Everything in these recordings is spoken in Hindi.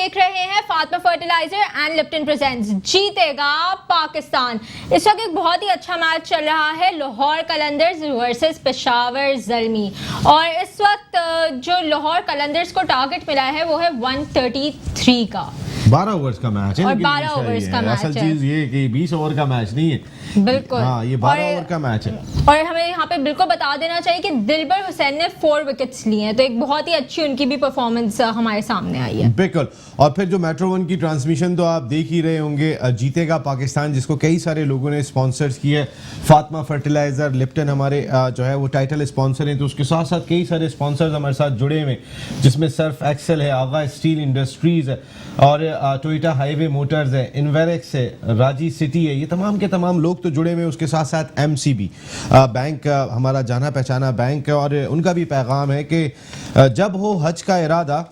देख रहे हैं Fatima fertilizer and Lipton presents जीतेगा पाकिस्तान। इस वक्त एक बहुत ही अच्छा मैच चल रहा है, लाहौर कलंदर्स वर्सेस पेशावर ज़ल्मी। और इस वक्त जो लाहौर कलंदर्स को टारगेट मिला है वो है 133 का। 12 ओवर्स का मैच है और 12 ओवर्स का मैच है। असल चीज ये कि 20 ओवर का मैच नहीं है, बिल्कुल। हाँ, ये 12 ओवर का मैच है। और हमें यहाँ पे बिल्कुल बता देना चाहिए कि दिलबर हुसैन ने 4 विकेट्स लिए हैं, तो एक बहुत ही अच्छी उनकी भी परफॉर्मेंस हमारे सामने आई है। बिल्कुल। और फिर जो मेट्रो वन की ट्रांसमिशन तो आप देख ही रहे होंगे, जीतेगा पाकिस्तान, जिसको कई सारे लोगों ने स्पॉन्सर्स किए है। फातिमा फर्टिलाइजर, लिप्टन हमारे जो है वो टाइटल स्पॉन्सर हैं, तो उसके साथ साथ कई सारे स्पॉन्सर्स हमारे साथ जुड़े हुए, जिसमें सर्फ एक्सेल है, आगा स्टील इंडस्ट्रीज है, और टोयोटा हाईवे मोटर्स है, इन्वेरेक्स है, राजी सिटी है। ये तमाम के तमाम लोग तो जुड़े हुए हैं। उसके साथ साथ MCB बैंक, हमारा जाना पहचाना बैंक है, और उनका भी पैगाम है कि जब हो हज का इरादा,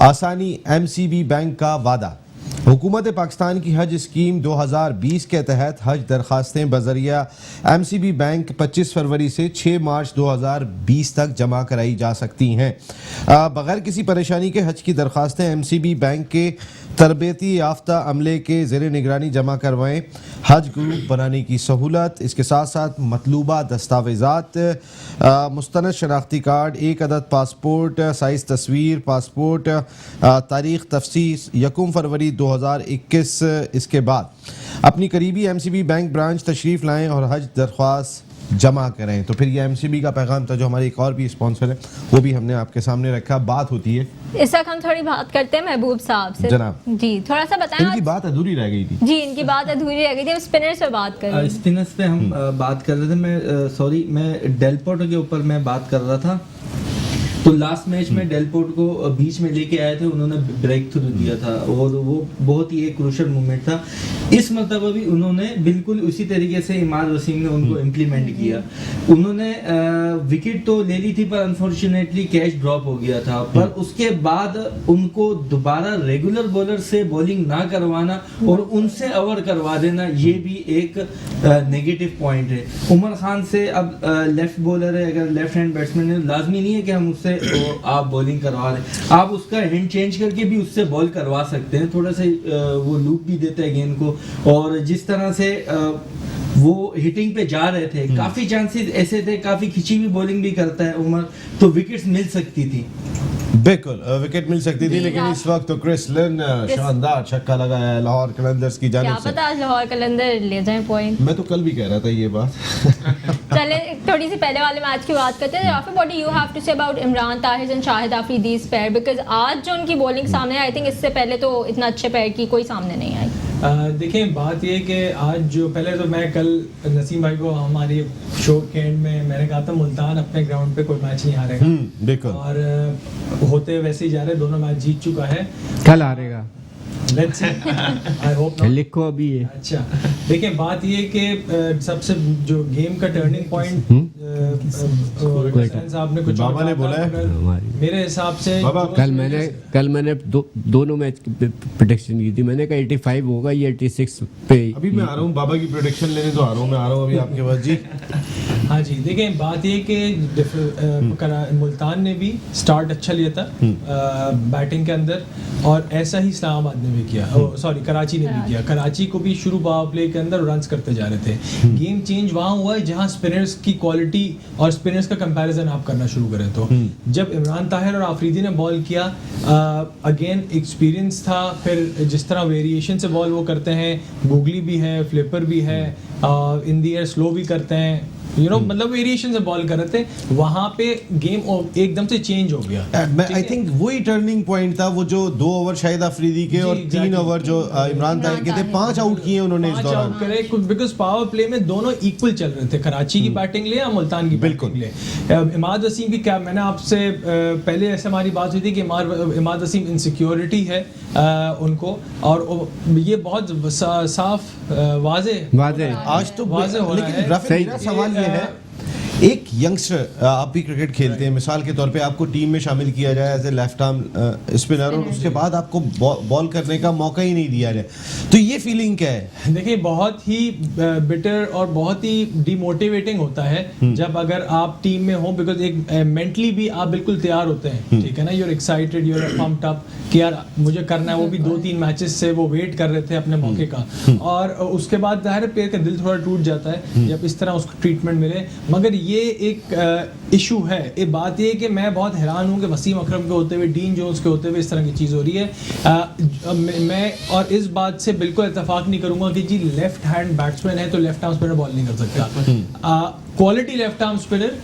आसानी MCB बैंक का वादा। हुकूमत पाकिस्तान की हज स्कीम 2020 के तहत हज दरखास्तें बजरिया MCB बैंक 25 फरवरी से 6 मार्च 2020 तक जमा कराई जा सकती हैं। बगैर किसी परेशानी के हज की दरखास्तें MCB बैंक के तरबियती याफ्ता अमले के ज़ेर निगरानी जमा करवाएं। हज ग्रुप बनाने की सहूलत, इसके साथ साथ मतलूबा दस्तावेज़ात, मुस्तनद शनाख्ती कार्ड, 1 अदद पासपोर्ट साइज़ तस्वीर, पासपोर्ट तारीख़ तफसीस 1 फरवरी 2021। इसके बाद अपनी करीबी MCB बैंक ब्रांच तशरीफ़ लाएं और हज दरख्वास्त जमा करें। तो फिर ये MCB का पैगाम था। जो हमारे एक और भी स्पॉन्सर है वो भी हमने आपके सामने रखा। बात होती है, इस वक्त हम थोड़ी बात करते हैं महबूब साहब से। जनाब जी, थोड़ा सा बताएं। इनकी बात अधूरी रह गई थी। जी, इनकी बात अधूरी रह गई थी। हम स्पिनर्स पे बात कर रहे थे। स्पिनर्स पे हम बात कर रहे थे। मैं डेलपोर्ट के ऊपर मैं बात कर रहा था। तो लास्ट मैच में डेलपोर्ट को बीच में लेके आए थे, उन्होंने ब्रेक थ्रू दिया था और वो बहुत ही एक क्रूशियल मोमेंट था। इस मरतबा भी उन्होंने बिल्कुल उसी तरीके से इमाद वसीम ने उनको इम्प्लीमेंट किया। उन्होंने विकेट तो ले ली थी, पर अनफॉर्चुनेटली कैच ड्रॉप हो गया था। पर उसके बाद उनको दोबारा रेगुलर बॉलर से बॉलिंग ना करवाना और उनसे ओवर करवा देना, ये भी एक नेगेटिव पॉइंट है। उमर खान से अब लेफ्ट बॉलर है, अगर लेफ्ट हैंड बैट्समैन है, लाजमी नहीं है कि हम उससे आप बॉलिंग करवा लें। आप उसका हैंड चेंज करके भी उससे बॉल करवा सकते हैं। थोड़ा सा वो लूप भी देता है गेंद को, और जिस तरह से वो हिटिंग पे जा रहे थे, काफी चांसेस ऐसे थे, काफी खिंची हुई बॉलिंग भी करता है उमर, तो विकेट्स मिल सकती थी। बिल्कुल विकेट मिल सकती थी, लेकिन इस वक्त तो क्रिस लिन शानदार छक्का लगाया है लाहौर कलंदर्स की जानिब से। क्या पता आज लाहौर कलंदर ले जाएं पॉइंट। मैं तो कल भी कह रहा था ये बात। चले थोड़ी सी पहले वाले मैच की बात करते हैं। Rafi, what do you have to say about Imran Tahir and Shahid Afridi's pair? Because आज जो उनकी बॉलिंग सामने आई थिंक इससे पहले तो इतना अच्छे पेयर की कोई सामने नहीं आई। देखें, बात ये कि आज जो पहले तो मैं कल नसीम भाई को हमारी शो के एंड में मैंने कहा था मुल्तान अपने ग्राउंड पे कोई मैच नहीं हारेगा, बिल्कुल, और होते वैसे ही जा रहे, दोनों मैच जीत चुका है। कल हारेगा, let's see, I hope not. लिखो अभी ये। अच्छा, देखिए बात ये कि सबसे जो गेम का टर्निंग पॉइंट साहब ने कुछ बाबा ने बोला है मेरे हिसाब से। कल मैंने दोनों मैच की प्रेडिक्शन की थी। मैंने कहा 85 होगा, ये 86 पे। अभी मैं आ रहा हूँ बाबा की प्रेडिक्शन लेने, तो आ रहा हूँ, मैं आ रहा हूँ अभी आपके पास। जी हाँ जी, देखें बात ये कि मुल्तान ने भी स्टार्ट अच्छा लिया था बैटिंग के अंदर, और ऐसा ही इस्लामाबाद ने भी किया, सॉरी कराची ने भी किया। कराची को भी शुरू पावर प्ले के अंदर रन्स करते जा रहे थे। गेम चेंज वहाँ हुआ है जहाँ स्पिनर्स की क्वालिटी और स्पिनर्स का कंपैरिजन आप करना शुरू करें। तो जब इमरान ताहिर और आफरीदी ने बॉल किया, अगेन एक्सपीरियंस था, फिर जिस तरह वेरिएशन से बॉल वो करते हैं, गूगली भी है, फ्लिपर भी है, इन दी एयर स्लो भी करते हैं, मतलब वेरिएशन से बॉल कर रहे थे। वहां पे गेम एकदम से चेंज हो गया। आई थिंक वही टर्निंग पॉइंट था, वो जो 2 ओवर शाहिद अफरीदी के और 3 ओवर जो इमरान ताहिर के थे। 5 आउट किए उन्होंने इस दौरान, बिकॉज पावर प्ले में दोनों इक्वल चल रहे थे, कराची की बैटिंग ले या मुल्तान की बैटिंग ले। इमाद वसीम की क्या, मैंने आपसे पहले ऐसे हमारी बात हुई थी कि इमाद वसीम इनसिक्योरिटी है उनको, और ये बहुत साफ वाजे आज तो वाजे हो रहा है। लेकिन मेरा सवाल ये है एक यंगस्टर आप भी क्रिकेट खेलते हैं, मिसाल के तौर पे आपको टीम में शामिल किया जाए as a left arm spinner और उसके बाद आपको बॉल करने का मौका ही नहीं दिया जाए, तो ये फीलिंग क्या है? देखिए बहुत ही बिटर और बहुत ही डिमोटिवेटिंग होता है जब अगर आप टीम में हो, बिकॉज एक मेंटली भी आप बिल्कुल तैयार होते हैं, ठीक है ना, you're excited, you're pumped up कि यार मुझे करना है, वो भी 2-3 मैचेस से वो वेट कर रहे थे अपने मौके का, और उसके बाद जाहिर है प्लेयर का दिल थोड़ा टूट जाता है जब इस तरह उसको ट्रीटमेंट मिले। मगर ये एक इशू है, ये बात ये कि मैं बहुत हैरान हूँ कि वसीम अकरम के होते हुए, डीन जोन्स के होते हुए इस तरह की चीज़ हो रही है। मैं और इस बात से बिल्कुल इत्तेफाक नहीं करूँगा कि जी लेफ्ट हैंड बैट्समैन है तो लेफ्ट आर्म स्पिनर बॉल नहीं कर सकता। क्वालिटी लेफ्ट आर्म स्पिनर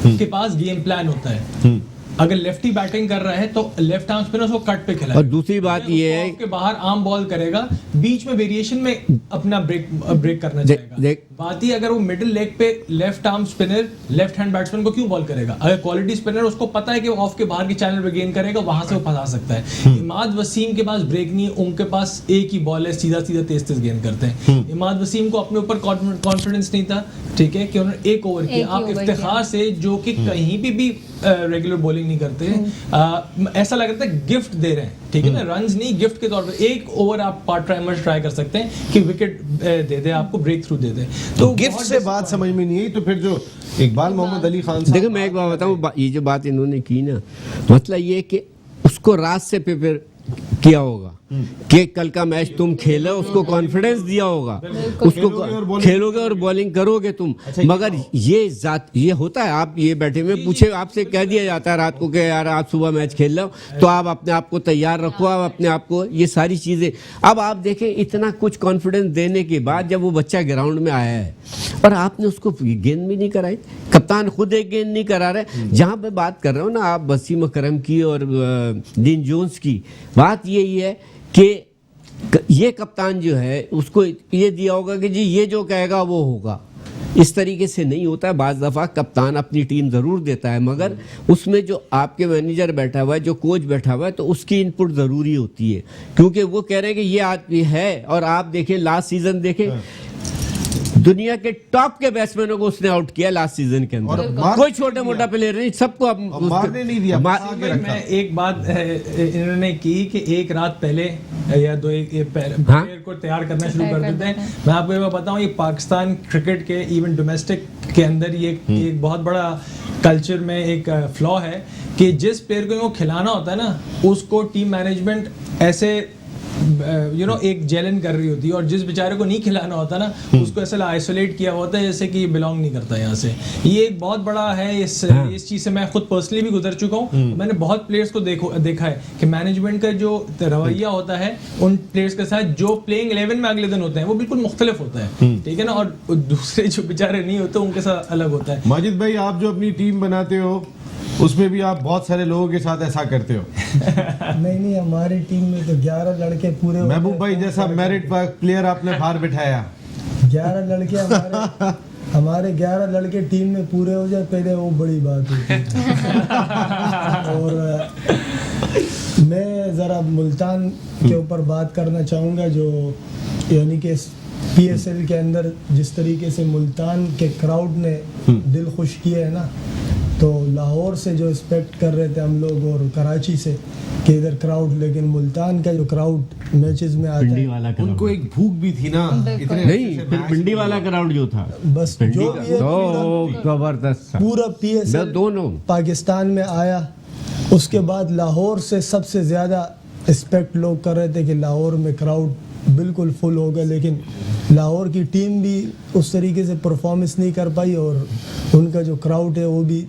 के पास गेम प्लान होता है, अगर लेफ्टी बैटिंग कर रहा है तो लेफ्ट आर्म स्पिनर उसको कट पे खिलाए, और दूसरी बात ये है कि बाहर आर्म बॉल करेगा, बीच में वेरिएशन में अपना ब्रेक करना चाहेगा। बात ही अगर वो मिडिल लेग पे left arm spinner left hand batsman को क्यों बॉल करेगा? अगर क्वालिटी स्पिनर उसको पता है कि वो ऑफ के बाहर के चैनल पे गेन करेगा, वहां से वो फंसा सकता है। इमाद वसीम के पास ब्रेक नहीं, उनके पास एक ही बॉल है, सीधा सीधा तेज तेज गेंद करते हैं। इमाद वसीम को अपने ऊपर कॉन्फिडेंस नहीं था, ठीक है, कि उन्होंने एक ओवर किया। आप इफ्तिखार से जो कि कहीं भी रेगुलर बॉलिंग नहीं करते, ऐसा लग रहा था गिफ्ट दे रहे हैं, ठीक है ना, रन्स नहीं गिफ्ट के तौर पर एक ओवर आप पार्ट टाइमर ट्राई कर सकते हैं कि विकेट दे दे, आपको ब्रेक थ्रू दे दे। तो गिफ्ट से बात समझ में नहीं आई, तो फिर जो इकबाल मोहम्मद अली खान साहब, देखो मैं एक बात बताऊं, ये जो बात इन्होंने की ना, मतलब ये कि उसको रात से प्रिपेयर किया होगा कि कल का मैच तुम खेलो, उसको कॉन्फिडेंस दिया होगा, उसको खेलोगे और बॉलिंग करोगे तुम। मगर ये होता है, आप ये बैठे में पूछे, आपसे कह दिया जाता है रात को कि यार आज सुबह मैच खेल लो, तो आप अपने आप को तैयार रखो, आप अपने आप को, ये सारी चीजें। अब आप देखें इतना कुछ कॉन्फिडेंस देने के बाद जब वो बच्चा ग्राउंड में आया है और आपने उसको गेंद भी नहीं कराई, कप्तान खुद एक गेंद नहीं करा रहे। जहां पे बात कर रहे हो ना आप वसीम अकरम की और डीन जोन्स की, बात यही है कि ये कप्तान जो है उसको ये दिया होगा कि जी ये जो कहेगा वो होगा। इस तरीके से नहीं होता है। बाज़ दफ़ा कप्तान अपनी टीम ज़रूर देता है, मगर उसमें जो आपके मैनेजर बैठा हुआ है, जो कोच बैठा हुआ है, तो उसकी इनपुट ज़रूरी होती है, क्योंकि वो कह रहे हैं कि ये आदमी है। और आप देखें लास्ट सीज़न देखें, दुनिया के टॉप के बैट्समैनों को उसने आउट किया लास्ट सीजन के अंदर, कोई छोटा मोटा प्लेयर नहीं, सबको अब मारने नहीं दिया। मैं एक बात इन्होंने की कि एक रात पहले या दो एक प्लेयर को तैयार करना शुरू कर देते हैं। मैं आपको ये बताऊं, ये पाकिस्तान क्रिकेट के इवन डोमेस्टिक के अंदर ये एक बहुत बड़ा कल्चर में एक फ्लॉ है कि जिस प्लेयर को खिलाना होता है ना, उसको टीम मैनेजमेंट ऐसे एक जेलन कर रही होती है, और जिस बेचारे को नहीं खिलाना होता ना, उसको ऐसा आइसोलेट किया होता है जैसे कि ये बिलोंग नहीं करता यहाँ से। ये एक बहुत बड़ा है। इस चीज़ से मैं खुद पर्सनली भी गुजर चुका हूँ। मैंने बहुत प्लेयर्स को देखा है कि मैनेजमेंट का जो रवैया होता है उन प्लेयर्स के साथ, जो प्लेइंग 11 में अगले दिन होते हैं, वो बिल्कुल मुख्तलिफ होता है, ठीक है ना, और दूसरे जो बेचारे नहीं होते उनके साथ अलग होता है। माजिद भाई, आप जो अपनी टीम बनाते हो उसमें भी आप बहुत सारे लोगों के साथ ऐसा करते हो? नहीं, हमारी टीम में तो 11 लड़के पूरे। महबूब भाई जैसा मेरिट प्लेयर आपने बाहर बिठाया, 11 लड़के हमारे 11 लड़के टीम में पूरे हो जाए पहले, वो बड़ी बात होती है। और मैं ज़रा मुल्तान के ऊपर बात करना चाहूँगा, जो यानी कि PSL के अंदर जिस तरीके से मुल्तान के क्राउड ने दिल खुश किया है ना, तो लाहौर से जो एक्सपेक्ट कर रहे थे हम लोग और कराची से कि इधर क्राउड, लेकिन मुल्तान का जो क्राउड मैचेस में आता है, उनको एक भूख भी थी ना, इतने नहीं, फिर पिंडी वाला क्राउड जो था, बस जो भी है जबरदस्त पूरा PSL दोनों पाकिस्तान में आया। उसके बाद लाहौर से सबसे ज़्यादा एक्सपेक्ट लोग कर रहे थे कि लाहौर में क्राउड बिल्कुल फुल होगा, लेकिन लाहौर की टीम भी उस तरीके से परफॉर्मेंस नहीं कर पाई, और उनका जो क्राउड है वो भी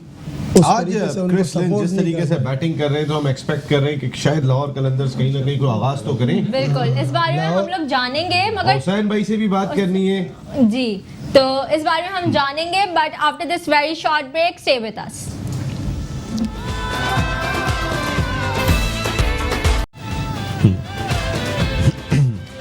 आज क्रिस लिन जिस तरीके से बैटिंग कर रहे हैं, तो हम एक्सपेक्ट कर रहे हैं कि शायद लाहौर कलंदर्स कहीं ना कहीं कोई आगाज तो करें। बिल्कुल, इस बारे में हम लोग जानेंगे, मगर हुसैन भाई से भी बात करनी है जी, तो इस बारे में हम जानेंगे, but after this very short break, stay with us.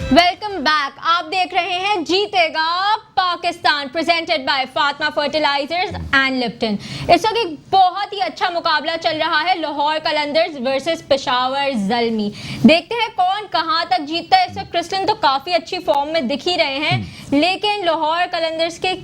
Welcome back. आप देख रहे हैं जीतेगा Pakistan, presented by Fatima fertilizers and Lipton. इस वक्त एक बहुत ही अच्छा मुकाबला चल रहा है, लाहौर कलंदर्स वर्सेस पेशावर ज़ल्मी। देखते हैं कौन कहां तक जीतता है। इस वक्त क्रिस लिन तो काफी अच्छी फॉर्म में दिख ही रहे हैं, लेकिन लाहौर कलंदर्स के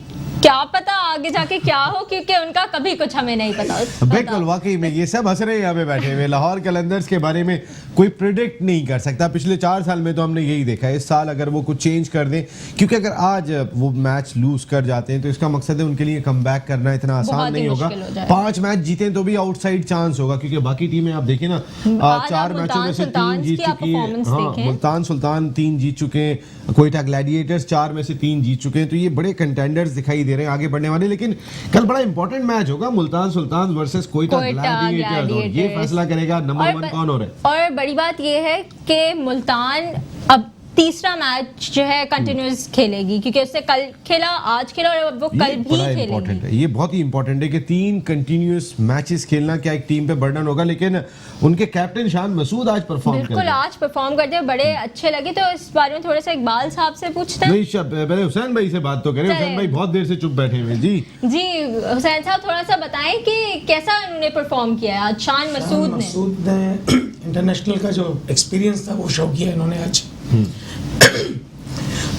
क्या पता आगे जाके क्या हो, क्योंकि उनका कभी कुछ हमें नहीं पता। बिल्कुल, वाकई में ये सब हंस रहे हैं यहाँ पे बैठे हुए। लाहौर कलंदर्स के बारे में कोई प्रिडिक्ट नहीं कर सकता। पिछले 4 साल में तो हमने यही देखा है। इस साल अगर वो कुछ चेंज कर दें, क्योंकि अगर आज वो मैच लूज कर जाते हैं तो इसका मकसद है उनके लिए कम बैक करना इतना आसान बहुत ही नहीं होगा। मुश्किल हो जाएगा। 5 मैच जीते तो भी आउटसाइड चांस होगा, क्योंकि बाकी टीमें आप देखें ना, आज 4 आप मैचों में से 3 मुल्तान जीत की आप चुकी है। performance हाँ, देखें। मुल्तान सुल्तान 3 जीत चुके हैं, कोयटा ग्लैडिएटर्स 4 में से 3 जीत चुके हैं। तो ये बड़े कंटेंडर्स दिखाई दे रहे हैं आगे बढ़ने वाले। लेकिन कल बड़ा इंपॉर्टेंट मैच होगा, मुल्तान सुल्तान वर्सेस कोयटा ग्लैडिएटर्स, और ये फैसला करेगा नंबर 1 कौन हो रहा है। और बड़ी बात ये है कि मुल्तान अब तीसरा मैच जो है कंटिन्यूस खेलेगी, क्योंकि उससे कल खेला, आज खेला और वो कल ये भी बड़ा important खेलेगी। है, ये बहुत ही इंपॉर्टेंट है कि 3 कंटिन्यूस मैचेस खेलना क्या एक टीम पे बर्डन होगा। लेकिन उनके कैप्टन शान मसूद आज परफॉर्म कर बिल्कुल, आज परफॉर्म करते हुए बड़े अच्छे लगे। तो इस बारे में थोड़ा सा इकबाल साहब से पूछते हैं। नहीं, पहले हुसैन भाई से बात तो करें। चलें। हुसैन भाई बहुत देर से चुप बैठे हुए। जी जी हुसैन साहब, थोड़ा सा बताएं कि कैसा उन्होंने परफॉर्म किया है आज शान मसूद ने। मसूद ने इंटरनेशनल का जो एक्सपीरियंस था वो शो किया इन्होंने आज।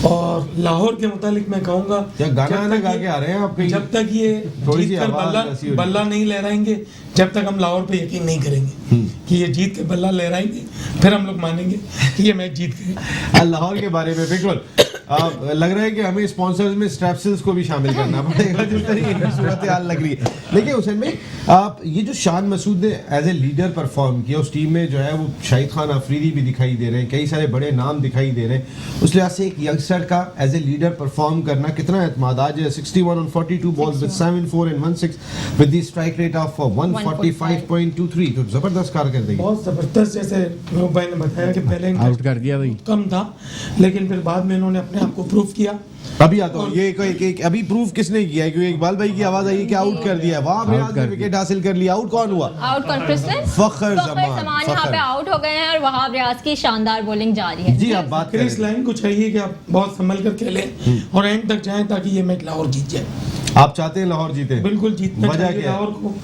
और लाहौर के मुतालिक मैं कहूँगा, क्या गाना जब ना तक गा ये- के आ रहे हैं आप कहीं? जब तक ये थोड़ी सी जीत कर आवाज़ ऐसी हो रही है। बल्ला नहीं लहराएंगे, जब तक हम लाहौर पे यकीन नहीं करेंगे कि ये जीत के बल्ला लहराएंगे, फिर हम लोग मानेंगे कि ये मैच जीत गए। लाहौर के बारे में बिल्कुल लग रहा है कि हमें स्पॉन्सर्स में स्ट्रैप्सिल्स को भी शामिल करना पड़ेगा, जिस तरीके की सूरत हाल लग रही है। लेकिन हुसैन भाई, आप ये जो शान मसूद ने एज ए लीडर परफॉर्म किया, उस टीम में जो है वो शाहिद खान अफरीदी भी दिखाई दे रहे हैं, कई सारे बड़े नाम दिखाई दे रहे हैं। उस लिहाज से एक यंगस्टर का एज ए लीडर परफॉर्म करना कितना एतमाद। आज 61 on 42 balls with 7-4 and 1-6 with the strike rate of 145.23, तो जबरदस्त कारकर्दगी। बहुत जबरदस्त, जैसे मेहबूब भाई ने बताया कि पहले इनका आउट कर दिया भाई। कम था, लेकिन फिर बाद में इन्होंने अपने आप को प्रूव किया। अभी आता हूँ, ये अभी प्रूफ किसने किया है? क्योंकि इकबाल भाई की आवाज आई है कि आउट कर दिया। वहां पे आज विकेट हासिल कर लिया। आउट कौन हुआ? आउट कॉन्फ्रेंस फखर जमान यहाँ पे आउट हो गए हैं और वहाब रियाज की शानदार बॉलिंग जारी है। जी, आप बात करें। क्रिस लाइन को चाहिए कि आप बहुत संभल कर खेलें और एंड तक जाएं ताकि ये मैच लाहौर जीत जाए। आप चाहते हैं लाहौर जीते? बिल्कुल जीतना वजह चाहिए क्या है? लाहौर को।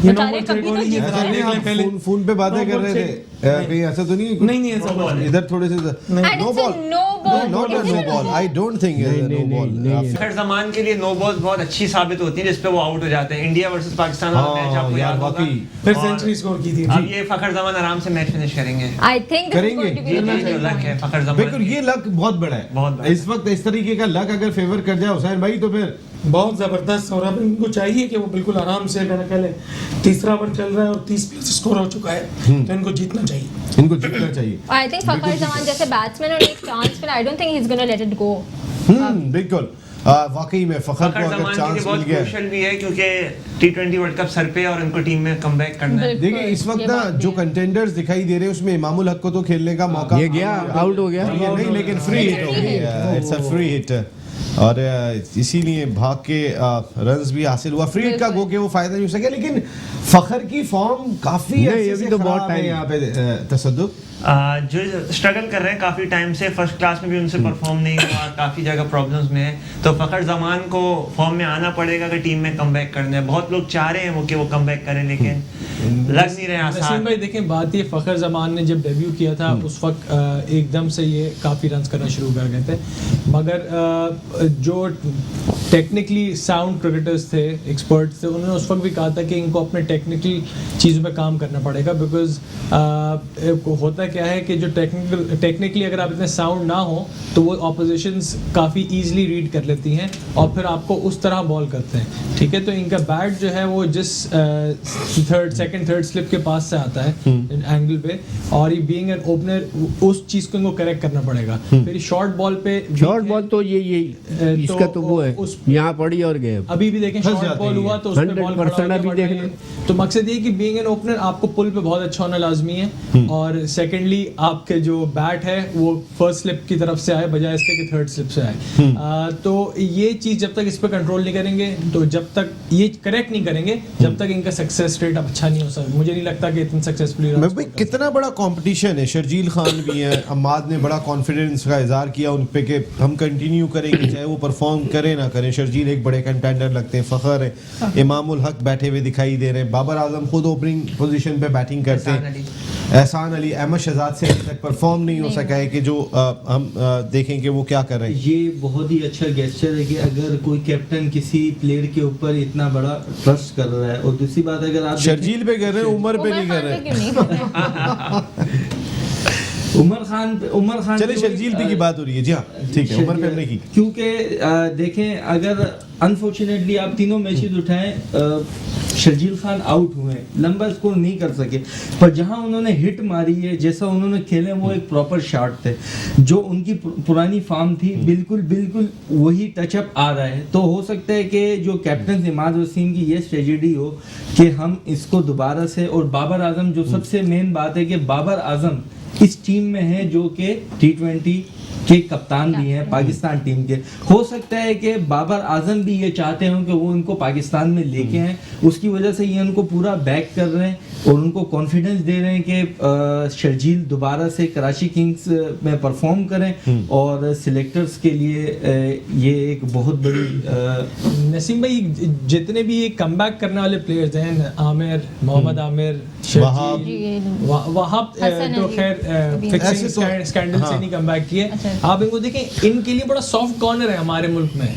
ये बेचारे नॉर्मल कभी तो कैटेगरी है, जीत बता देख लें पहले। फोन पे बातें कर रहे थे, कहीं ऐसा तो नहीं? नहीं ऐसा कुछ नहीं। इधर थोड़े से And no it's a ball, no ball. Not a no ball. I don't think no ball. Fakhar Zaman के लिए नो बॉल्स बहुत अच्छी साबित होती है, जिसपे वो आउट हो जाते हैं। इंडिया वर्सेस पाकिस्तान वाला मैच आपको यार याद होगा। वाकई फिर और सेंचुरी स्कोर की थी। अब ये फखर जमान आराम से मैच फिनिश करेंगे। आई थिंक करेंगे। ये जो लक है फखर बिल्कुल, जमान, ये लक बहुत बड़ा है। बहुत बड़ा। इस वक्त इस तरीके का लक अगर फेवर कर जाए हुसैन भाई, तो फिर बहुत जबरदस्त। और अब इनको चाहिए कि वो बिल्कुल आराम से, मैंने पहले तीसरा ओवर चल रहा है और 30+ स्कोर हो चुका है, तो इनको जीतना चाहिए। इनको जीतना चाहिए। आई थिंक फखर जमान जैसे बैट्समैन और एक चांस मिला, आई don't think he is gonna let it go. बिल्कुल, वाकई में फखर को फखर अगर जमान के लिए चांस मिल बहुत गया। क्रूशियल भी है, क्योंकि T20 वर्ल्ड कप सर पे और उनको टीम में कमबैक करना है। देखिए इस वक्त ना जो कंटेंडर्स दिखाई दे रहे हैं उसमें इमामुल हक को तो खेलने का मौका ये गया, आउट हो गया। ये नहीं, लेकिन फ्री हिट हो गया। इट्स अ फ्री हिट, और इसीलिए भाग के रन्स भी हासिल हुआ। फ्री हिट का गो के वो फायदा नहीं हो सके। लेकिन फखर की फॉर्म काफी नहीं, अरसे अभी से तो बहुत खराब है टाइम। यहाँ पे। तसद्दुक जो स्ट्रगल कर रहे हैं काफ़ी टाइम से, फर्स्ट क्लास में भी उनसे परफॉर्म नहीं हुआ, काफ़ी जगह प्रॉब्लम्स में है। तो फखर जमान को फॉर्म में आना पड़ेगा अगर टीम में कमबैक करना है। बहुत लोग चाह रहे हैं वो कि वो कमबैक करें, लेकिन लग नहीं रहे हैं नसीम आसान। भाई देखें, बात ये फखर जमान ने जब डेब्यू किया था उस वक्त एकदम से ये काफ़ी रन्स करना शुरू कर गए थे, मगर जो टेक्निकली साउंड क्रिकेटर्स थे, एक्सपर्ट्स थे, उन्होंने उस वक्त भी कहा था कि इनको अपने टेक्निकल चीज़ों पे काम करना पड़ेगा। बिकॉज होता क्या है कि जो टेक्निकली अगर आप इतने साउंड ना हो तो वो ऑपोजिशंस काफ़ी ईजिली रीड कर लेती हैं और फिर आपको उस तरह बॉल करते हैं। ठीक है, तो इनका बैट जो है वो जिस सेकंड थर्ड स्लिप के पास से आता है एंगल पे, और ये बीइंग एन ओपनर उस चीज़ को इनको करेक्ट करना पड़ेगा। फिर शॉर्ट बॉल पे शॉर्ट बॉल तो ये इसका तो वो है, यहाँ पड़ी और गए। अभी भी देखें फंस शॉर्ट जाते बॉल हैं। हुआ तो उस पे बॉल 100% अभी देखना। तो मकसद ये कि बीइंग एन ओपनर आपको पुल पे बहुत अच्छा होना लाजमी है, और सेकेंडली आपके जो बैट है वो फर्स्ट स्लिप की तरफ से आए बजाय इसके कि थर्ड स्लिप से आए। तो ये चीज़ जब तक इस पर कंट्रोल नहीं करेंगे, तो जब तक ये करेक्ट नहीं करेंगे, जब तक इनका सक्सेस रेट अब अच्छा नहीं हो सकता। मुझे नहीं लगता कि इतना सक्सेसफुली मैं भाई कितना बड़ा कंपटीशन है। शर्जील खान भी हैं, अम्माद ने बड़ा कॉन्फिडेंस का इजहार किया उन पे कि हम कंटिन्यू करेंगे चाहे वो परफॉर्म करें ना करें। हैं, शर्जील एक बड़े कंटेंडर लगते हैं, फ़खर है, इमामुल हक बैठे हुए दिखाई दे रहे हैं, बाबर आजम खुद ओपनिंग पोजीशन पे बैटिंग करते हैं, एहसान अली, अहमद शहजाद से अभी तक परफॉर्म नहीं हो सका है कि जो हम देखें कि वो क्या कर रहे हैं। ये बहुत ही अच्छा गेस्चर है कि अगर कोई कैप्टन किसी प्लेयर के ऊपर इतना बड़ा ट्रस्ट कर रहा है। और दूसरी बात, अगर आप शर्जील पे कर रहे हैं, उमर पे नहीं कर रहे हैं। उमर खान चले शर्जील पे की बात हो रही है, जी हाँ ठीक है, उमर पे हमने की, क्योंकि देखें अगर अनफॉर्चुनेटली आप तीनों मैचेस उठाएं, शर्जील खान आउट हुए, लंबा स्कोर नहीं कर सके, पर जहां उन्होंने हिट मारी है, जैसा उन्होंने खेले, वो एक प्रॉपर शॉट थे, जो उनकी पुरानी फॉर्म थी, बिल्कुल वही टचअप आ रहा है। तो हो सकता है कि जो कैप्टन इमाद वसीम की ये स्ट्रेटेजी हो कि हम इसको दोबारा से, और बाबर आजम, जो सबसे मेन बात है कि बाबर आजम इस टीम में है जो कि T20 के कप्तान भी हैं पाकिस्तान टीम के। हो सकता है कि बाबर आजम भी ये चाहते हों कि वो इनको पाकिस्तान में लेके आएं, उसकी वजह से ये उनको पूरा बैक कर रहे हैं और उनको कॉन्फिडेंस दे रहे हैं कि शर्जील दोबारा से कराची किंग्स में परफॉर्म करें, और सिलेक्टर्स के लिए ये एक बहुत बड़ी नसीम भाई, जितने भी ये कमबैक करने वाले प्लेयर्स हैं, आमिर, मोहम्मद आमिर, वहाब तो खैर फिक्सिंग स्कैंडल से नहीं कमबैक किए। आप इनको देखें, इनके लिए बड़ा सॉफ्ट कॉर्नर है हमारे मुल्क में,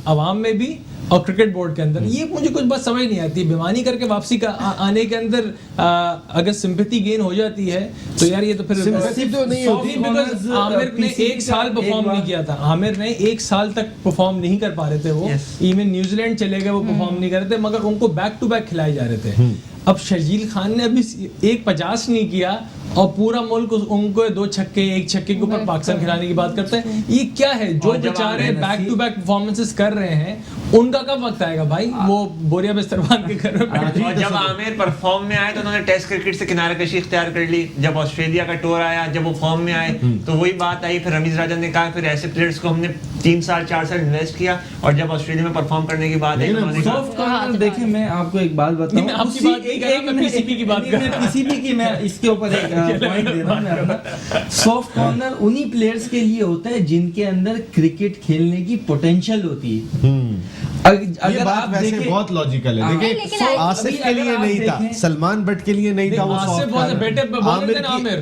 अवाम में भी और क्रिकेट बोर्ड के अंदर। ये मुझे कुछ बात समझ नहीं आती, बेमानी करके वापसी का आने के अंदर अगर सिंपैथी गेन हो जाती है तो यार ये तो फिर सिंपैथी तो नहीं होती, बिकॉज़ आमिर ने एक साल परफॉर्म नहीं किया था, आमिर ने एक साल तक परफॉर्म नहीं कर पा रहे थे वो, इवन न्यूजीलैंड चले गए, वो परफॉर्म नहीं कर रहे थे, मगर उनको बैक टू बैक खिलाए जा रहे थे। अब शर्जील खान ने अभी 1.50 नहीं किया और पूरा मुल्क उनको 2 छक्के 1 छक्के के ऊपर पाकिस्तान खिलाने की बात करता है। ये क्या है? जो बेचारे बैक टू बैक परफॉर्मेंसेस कर रहे हैं, उनका कब वक्त आएगा भाई? वो बोरिया बिस्तर बांध के घर में। और जब आमिर परफॉर्म में आए तो उन्होंने टेस्ट क्रिकेट से किनारे कशी इख्तियार कर ली। जब ऑस्ट्रेलिया का टूर आया, जब वो फॉर्म में आए तो वही बात आई। फिर रमीज राजा ने कहा फिर ऐसे प्लेयर्स को हमने 3 साल 4 साल इन्वेस्ट किया, और जब ऑस्ट्रेलिया में परफॉर्म करने की बात आई, सॉफ्ट कॉर्नर देखें, मैं आपको एक बात बताऊं, आपकी बात नहीं कर रहा, मैं पीसीबी की बात कर रहा हूं। पीसीबी की मैं इसके ऊपर एक पॉइंट दे रहा हूं मैं अपना। सॉफ्ट कॉर्नर उन्हीं प्लेयर्स के लिए होता है जिनके अंदर क्रिकेट खेलने की पोटेंशियल होती है। ये बात वैसे बहुत लॉजिकल है। देखिए, आसिफ के लिए नहीं था, सलमान बट के लिए नहीं था, वो आसिफ बहुत बेटे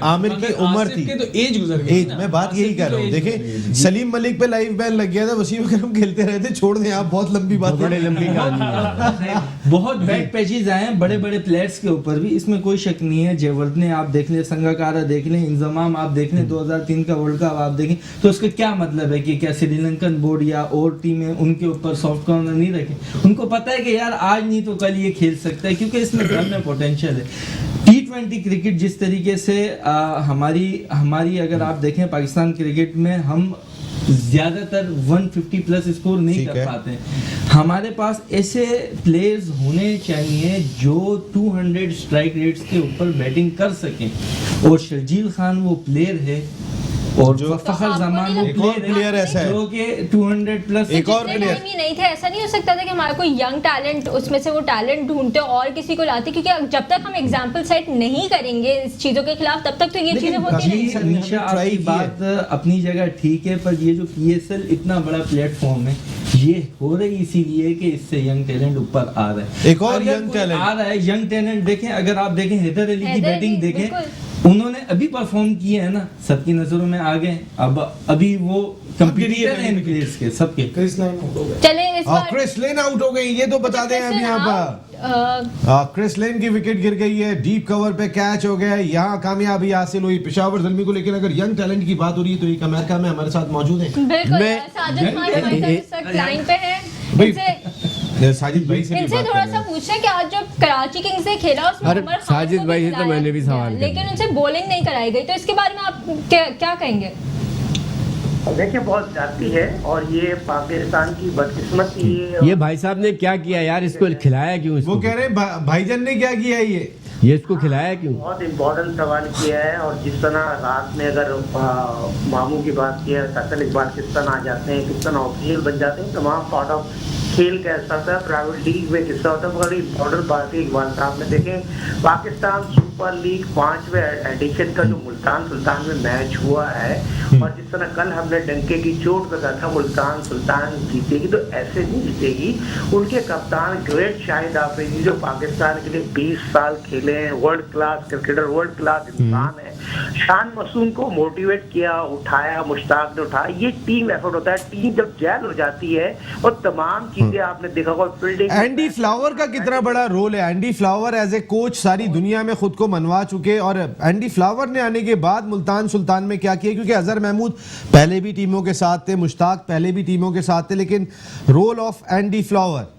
आमिर की उम्र थी, तो एज गुजर गई। मैं बात यही कर रहा हूँ। देखिए, सलीम मलिक पे लाइव बैन लग गया था, वसीम अकरम खेलते रहे थे, छोड़ दें आप, बहुत लंबी बात, बड़ी लंबी कहानी। बहुत बैड पैचेस आए हैं बड़े बड़े प्लेयर्स के ऊपर भी, इसमें कोई शक नहीं है। जयवर्धने आप देख लें, संगाकारा देख लें, इंजमाम आप देख लें, 2003 का वर्ल्ड कप आप देखें, तो उसका क्या मतलब है कि क्या श्रीलंकन बोर्ड या और टीमें उनके ऊपर सॉफ्ट कॉर्नर नहीं रखे? उनको पता है कि यार आज नहीं तो कल ये खेल सकता है, क्योंकि इसमें घर में पोटेंशियल है। T20 क्रिकेट जिस तरीके से हमारी अगर आप देखें पाकिस्तान क्रिकेट में, हम ज्यादातर 150 प्लस स्कोर नहीं कर पाते। हमारे पास ऐसे प्लेयर्स होने चाहिए जो 200 स्ट्राइक रेट्स के ऊपर बैटिंग कर सकें, और शर्जील खान वो प्लेयर है, और जो फखर जमान वो प्लेयर ऐसा है जो कि 200 प्लस। एक और प्लेयर नहीं थे, ऐसा नहीं हो सकता था कि हमारा कोई यंग टैलेंट उसमें से वो टैलेंट ढूंढते और किसी को लाते, क्योंकि जब तक हम एग्जांपल सेट नहीं करेंगे इस चीजों के खिलाफ, तब तक तो ये चीजें होती नहीं। निशा, आपकी बात अपनी जगह ठीक है, पर ये जो PSL इतना बड़ा प्लेटफॉर्म है, ये हो रही इसीलिए कि इससे यंग टैलेंट ऊपर आ रहा है। एक और यंग टैलेंट आ रहा है, यंग टैलेंट देखें, अगर आप देखें हैदर अली की बैटिंग देखें, उन्होंने अभी परफॉर्म किए हैं ना, सबकी नजरों में आ गए। अब अभी वो कंपटीटर हैं प्लेयर्स के सबके। क्रिस लाइन आउट हो गए, चले इस बार क्रिस लेन आउट हो गई, ये तो बता दें हम यहाँ पर। क्रिस लेन की विकेट गिर गई है, डीप कवर पे कैच हो गया, यहाँ कामयाबी हासिल हुई पेशावर ज़ल्मी को। लेकिन अगर यंग टैलेंट की बात हो रही है तो एक अमेरिका में हमारे साथ मौजूद है, बिल्कुल साजिद खान हमारे साथ इस वक्त लाइन पे है। साजिद भाई से इनसे थोड़ा सा पूछना कि आज जो कराची किंग्स ने खेला उसमें अरे, उमर खान साजिद को भाई से तो खिलाया मैंने भी गया, सवाल किया। लेकिन उनसे बॉलिंग नहीं कराई गई, तो इसके बारे में आप क्या कहेंगे? देखिए, बहुत जाती है और ये पाकिस्तान की बदकिस्मती है। ये भाई साहब ने क्या किया यार, इसको खिलाया क्यों? वो कह रहे हैं भाईजान ने क्या किया, ये इसको खिलाया क्यों? बहुत इम्पोर्टेंट सवाल किया है। और जिस तरह रात में अगर मामू की बात की है, फैसल इकबाल किस तरह आ जाते हैं, किस तरह ऑफिशियल बन जाते हैं, तमाम पार्ट ऑफ खेल कैसा था, प्राइवेट लीग में किस्सा होता है। बड़ी इम्पोर्टेंट बात है इकबाल साहब ने। देखें, पाकिस्तान सुपर लीग 5वें एडिशन का जो मुल्तान सुल्तान में मैच हुआ है, और जिस तरह कल हमने डंके की चोट पे कहा था मुल्तान सुल्तान जीतेगी, तो ऐसे नहीं जीतेगी। उनके कप्तान ग्रेट शाहिद आफरीदी जो पाकिस्तान के लिए 20 साल खेले हैं, world class cricketer, world class इंसान है, शान मासूम को मोटिवेट किया, उठाया, मुश्ताक ने उठाया। ये टीम एफर्ट होता है। टीम जब जैल हो जाती है और तमाम चीजें आपने देखा होगा फील्डिंग। एंडी फ्लावर का कितना बड़ा रोल है। Andy Flower as a coach सारी दुनिया में खुद को मनवा चुके, और एंडी फ्लावर ने आने के बाद मुल्तान सुल्तान में क्या किया, क्योंकि अजहर महमूद पहले भी टीमों के साथ थे, मुश्ताक पहले भी टीमों के साथ थे, लेकिन रोल ऑफ एंडी फ्लावर।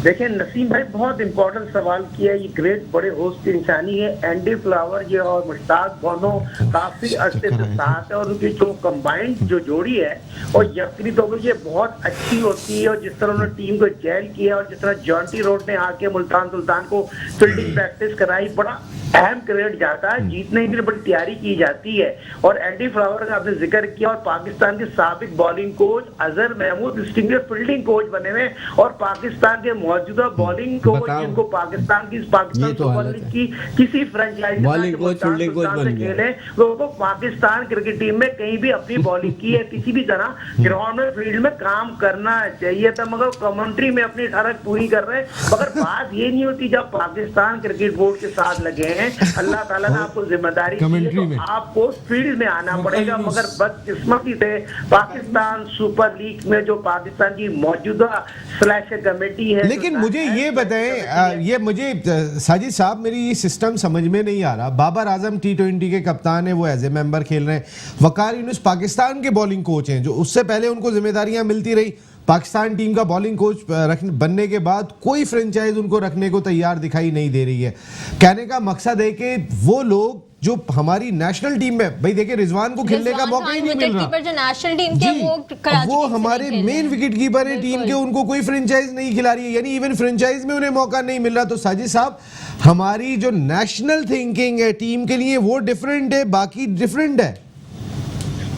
देखिए नसीम भाई बहुत इंपॉर्टेंट सवाल किया। ये ग्रेट बड़े होस्ट की इंसानी है। एंडी फ्लावर ये और मुश्ताक दोनों काफी अरसे से साथ है, और उनकी जो कंबाइंड जो जोड़ी है और यकीनी तौर पर ये बहुत अच्छी होती है। और जिस तरह उन्होंने टीम को जेल किया, और जिस तरह जॉन्टी रोड ने आके मुल्तान सुल्तान को फील्डिंग प्रैक्टिस कराई, बड़ा अहम क्रिकेट जाता है, जीतने के लिए बड़ी तैयारी की जाती है। और एंडी फ्लावर का आपने जिक्र किया, और पाकिस्तान के साबिक bowling coach Azhar Mahmood distinguished fielding coach बने हुए, और पाकिस्तान के मौजूदा बॉलिंग कोच जिनको पाकिस्तान सुपर लीग की किसी franchise bowling coach fielding coach बन गए, वो पाकिस्तान क्रिकेट टीम में कहीं भी अपनी बॉलिंग की है, किसी भी तरह ग्राउंड में फील्ड में काम करना चाहिए था, मगर कमेंट्री में अपनी ठरक पूरी कर रहे हैं। मगर बात ये नहीं होती, जब पाकिस्तान क्रिकेट बोर्ड के साथ लगे हैं, अल्लाह ताला ने आपको जिम्मेदारी दी है, तो आपको फील्ड में आना पड़ेगा। मगर बदकिस्मती से पाकिस्तान सुपर लीग में जो पाकिस्तान की मौजूदा सिलेक्शन कमेटी है, लेकिन मुझे ये बताएं, ये मुझे साजिद साहब मेरी ये सिस्टम समझ में नहीं आ रहा। बाबर आजम T20 के कप्तान है, वो एज ए मेंबर खेल रहे हैं। वकार यूनुस पाकिस्तान के बॉलिंग कोच हैं, जो उससे पहले उनको जिम्मेदारियां मिलती रही। पाकिस्तान टीम का बॉलिंग कोच बनने के बाद कोई फ्रेंचाइज उनको रखने को तैयार दिखाई नहीं दे रही है। कहने का मकसद है कि वो लोग जो हमारी नेशनल टीम में, भाई देखिए रिजवान को खेलने का मौका ही नहीं मिल रहा, जो नेशनल टीम के वो हमारे मेन विकेट कीपर है टीम के, उनको कोई फ्रेंचाइज नहीं खिला रही है, यानी इवन फ्रेंचाइज में उन्हें मौका नहीं मिल रहा। तो साजिद साहब, हमारी जो नेशनल थिंकिंग है टीम के लिए वो डिफरेंट है, बाकी डिफरेंट है।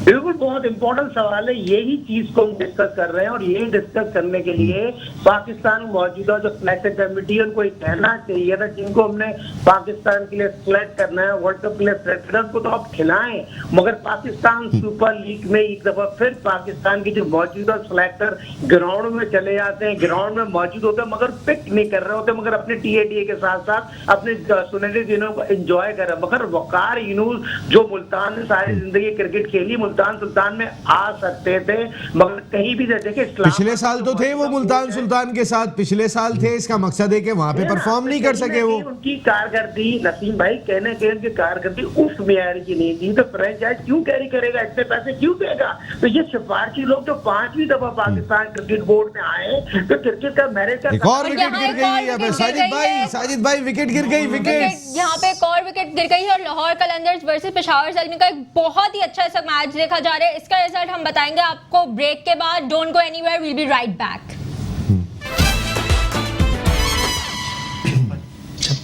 बिल्कुल बहुत इंपॉर्टेंट सवाल है। यही चीज को हम डिस्कस कर रहे हैं, और यही डिस्कस करने के लिए पाकिस्तान मौजूदा जो सिलेक्शन कमेटी है उनको कहना चाहिए था, जिनको हमने पाकिस्तान के लिए सिलेक्ट करना है, वर्ल्ड कप के लिए सिलेक्ट करना है, उनको तो आप खिलाएं। मगर पाकिस्तान सुपर लीग में एक दफा फिर पाकिस्तान के जो मौजूदा सिलेक्टर ग्राउंड में चले जाते हैं, ग्राउंड में मौजूद होते हैं, मगर पिक नहीं कर रहे होते, मगर अपने TATA के साथ साथ अपने सुनहरे दिनों को एंजॉय कर रहे हैं। मगर वकार यूनुस जो मुल्तान में सारी जिंदगी क्रिकेट खेली, मुल्तान सुल्तान में आ सकते थे, मगर कहीं भी देखे पिछले साल तो थे वो मुल्तान सुल्तान के साथ, पिछले साल थे। इसका मकसद है कि वहां पे परफॉर्म नहीं कर सके वो। उनकी कारकर्दगी नसीम भाई कहने के उनकी कारकर्दगी उस मेयार की नहीं थी, तो फ्रेंचाइज क्यों कैरी करेगा, इतने पैसे क्यों देगा। तो ये सिफारशी लोग जो 5वीं दफा पाकिस्तान क्रिकेट बोर्ड में आए, तो क्रिकेट का मैरिज का एक और विकेट गिर गई है। साजिद भाई विकेट गिर गई, विकेट यहाँ पे एक और विकेट गिर गई है, और लाहौर कलंदर्स वर्सेस पेशावर ज़ल्मी का एक बहुत ही अच्छा सा मैच देखा जा रहा है। इसका रिजल्ट हम बताएंगे आपको ब्रेक के बाद। Don't go anywhere, we'll be right back.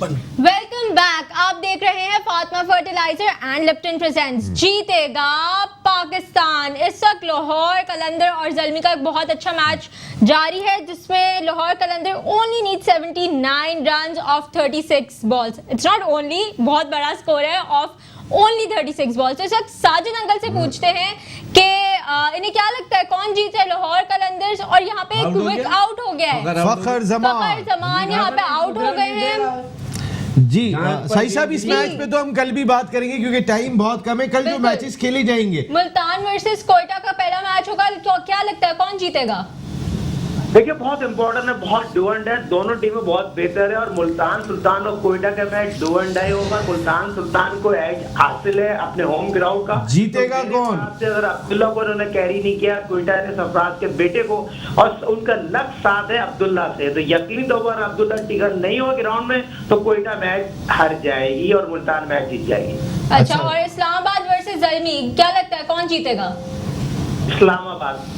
Welcome back. आप देख रहे हैं Fatima fertilizer and Lipton presents जीतेगा पाकिस्तान। इस वक्त लाहौर कलंदर और ज़ल्मी का एक बहुत अच्छा मैच जारी है, जिसमें Lahore Qalandar only need 79 run of 36 balls. It's not only, बहुत बड़ा स्कोर है, ऑफ ओनली 36 बॉल्स। तो इस वक्त साजिद अंकल से पूछते हैं कि इन्हें क्या लगता है कौन जीत है, लाहौर कलंदर्स, और यहाँ पे एक क्विक आउट हो गया है। फखर जमान यहाँ पे आउट हो गए हैं जी। सही साहब, इस मैच पे तो हम कल भी बात करेंगे क्योंकि टाइम बहुत कम है। कल जो मैचेस खेले जाएंगे, मुल्तान वर्सेस कोयटा का पहला मैच होगा, क्या लगता है कौन जीतेगा? देखिए बहुत इंपॉर्टेंट है, बहुत डू एंड है, दोनों टीमें बहुत बेहतर है, और मुल्तान सुल्तान और कोयटा का मैच डू एंड डाई होगा। मुल्तान सुल्तान को एज हासिल है अपने होम ग्राउंड का। जीतेगा तो कौन? अगर अब्दुल्ला को उन्होंने कैरी नहीं किया, कोयटा ने सरफराज के बेटे को, और उनका लक साथ है अब्दुल्ला से, तो यकीनी तौर पर अब्दुल्ला टिकट नहीं हो ग्राउंड में तो कोयटा मैच हार जाएगी और मुल्तान मैच जीत जाएगी। अच्छा, और इस्लामाबाद वर्सेस ज़ल्मी क्या लगता है कौन जीतेगा? Islamabad.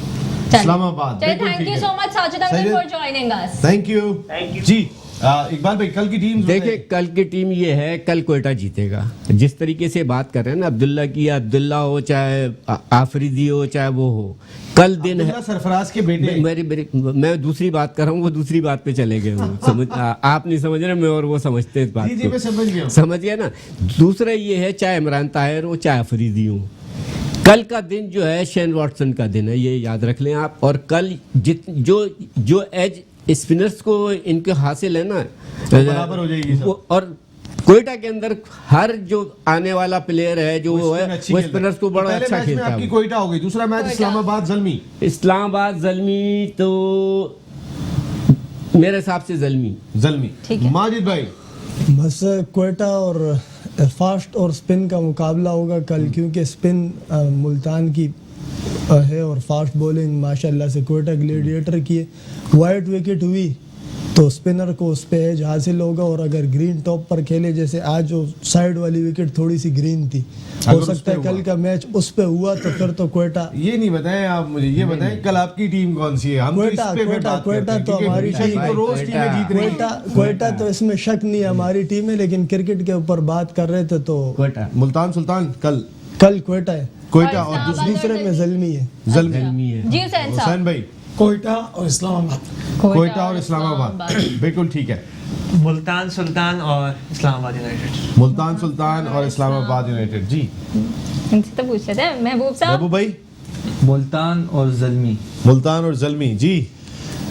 Islamabad. Thank you so much Sajid uncle for joining us. Thank you ji. Iqbal भाई कल की टीम देखिए कल की टीम ये है, कल कोयटा जीतेगा। जिस तरीके से बात कर रहे हैं ना अब्दुल्ला की, अब्दुल्ला हो चाहे आफरीदी हो चाहे वो हो, कल दिन है। सरफराज के बेटे मैं दूसरी बात कर रहा हूँ, वो दूसरी बात पे चले गए वो समझ आप नहीं समझ रहे, मैं और वो समझते इस बात जी, मैं समझ गया हूँ। समझ गया ना। दूसरा ये है चाहे इमरान ताहिर हो चाहे अफरीदी हो, कल का दिन जो है शेन वॉटसन का दिन है, ये याद रख लें आप। और कल जो एज स्पिनर्स को इनके हासिल है ना, बराबर हो जाएगी सब। और कोयटा के अंदर हर जो आने वाला प्लेयर है जो वो है वो स्पिनर्स को बड़ा अच्छा खेलता है। आपकी कोयटा हो गई, दूसरा मैच इस्लामाबाद जल्मी। इस्लामाबाद जल्मी तो मेरे हिसाब से जल्मी। ठीक है। माजिद भाई बस कोयटा और फास्ट और स्पिन का मुकाबला होगा कल, क्योंकि स्पिन मुल्तान की है और फास्ट बॉलिंग माशाल्लाह से कोयटा ग्लेडिएटर की है। वाइट विकेट हुई तो स्पिनर को उस पे एज हासिल होगा, और अगर ग्रीन टॉप पर खेले जैसे आज जो साइड वाली विकेट थोड़ी सी ग्रीन थी, हो सकता है कल का मैच उस पे हुआ तो फिर तो कोयटा। ये नहीं बताएं आप मुझे, ये बताएं कल आपकी टीम कौन सी है? हम कोयटा तो हमारी टीम है, रोज टीमें जीत रही हैं। कोयटा तो इसमें शक नहीं है हमारी टीम है, लेकिन क्रिकेट के ऊपर बात कर रहे थे तो कोयटा मुल्तान सुल्तान कल कोयटा है, कोयटा और इस्लामाबाद दूसरे में जल्मी है। जल्मी है। जी हुसैन साहब। हुसैन भाई कोयटा और इस्लामाबाद। कोयटा और इस्लामाबाद, बिल्कुल ठीक है। मुल्तान सुल्तान और इस्लामाबाद यूनाइटेड। मुल्तान सुल्तान और इस्लामाबाद यूनाइटेड। जी इनसे तो पूछ रहे थे महबूब साहब। महबूब भाई मुल्तान और जल्मी। मुल्तान और जल्मी। जी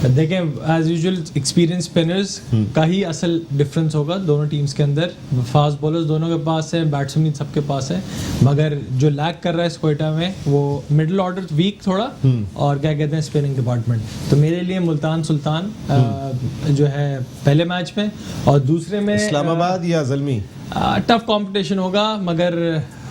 देखें एज यूजुअल एक्सपीरियंस स्पिनर्स का ही असल डिफरेंस होगा दोनों टीम्स के अंदर। फास्ट बॉलर्स दोनों के पास है, बैट्समैन सबके पास है, मगर जो लैक कर रहा है इस कोयटा में वो मिडिल ऑर्डर वीक थोड़ा, और क्या कहते हैं स्पिनिंग डिपार्टमेंट। तो मेरे लिए मुल्तान सुल्तान जो है पहले मैच में, और दूसरे में इस्लामाबाद या जल्मी। टफ कंपटीशन होगा, मगर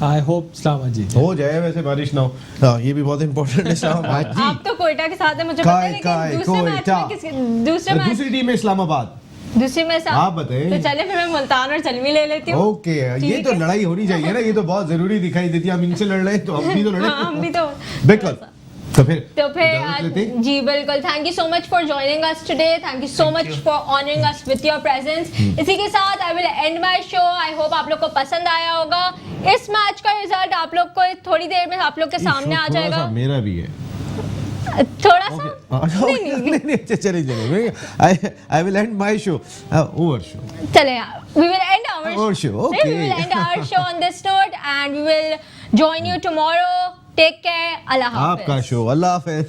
आई होप इस्लामाबाद जीते। हो जाए वैसे बारिश ना हो। हाँ, ये भी बहुत इंपॉर्टेंट है इस्लामाबाद। आप तो कोयटा के साथ है मुझे पता है, लेकिन दूसरे मैच में दूसरे मैच दूसरी टीम है इस्लामाबाद। दूसरी में साहब आप बताएं। तो चले फिर मैं मुल्तान और जल्मी ले लेती हूँ। ओके, ये तो लड़ाई होनी चाहिए ना, ये तो बहुत जरूरी दिखाई देती है। हम इनसे लड़ रहे हैं तो हम भी तो लड़े। हाँ, हम भी तो बिल्कुल। तो फिर आज जी बिल्कुल। Thank you so much for joining us today, thank you so much for honouring us with your presence. इसी के साथ I will and my show. I hope आप लोग को पसंद आया होगा। इस मैच का रिजल्ट आप लोग को थोड़ी देर में आप लोग के सामने आ जाएगा। मेरा भी है थोड़ा सा नहीं, चलिए I will and my show over show. चले we will end our show. We Okay. will end our show on this note and we will join you tomorrow. Take care. Allah Hafiz. आपका शो, अल्लाह हाफिज।